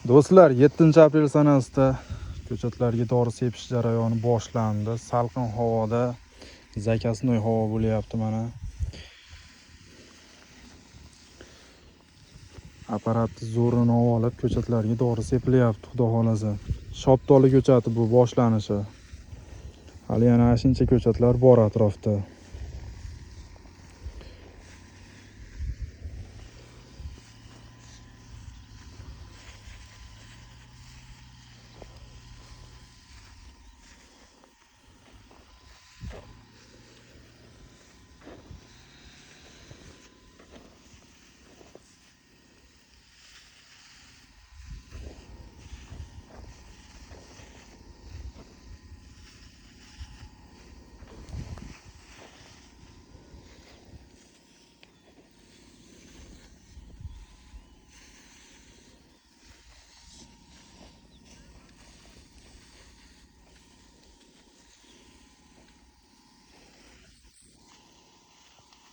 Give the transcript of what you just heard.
Do'stlar, 7-aprel sanasida ko'chatlarga dori sepish jarayoni boshlandi. Salqin havoda zakasnoy havo bo'lyapti mana. Apparatni zo'rini olib ko'chatlarga dori sepilyapti, xudo xolasa. Shoptoli ko'chati bu boshlanishi. Hali yana shuncha ko'chatlar bor atrofda.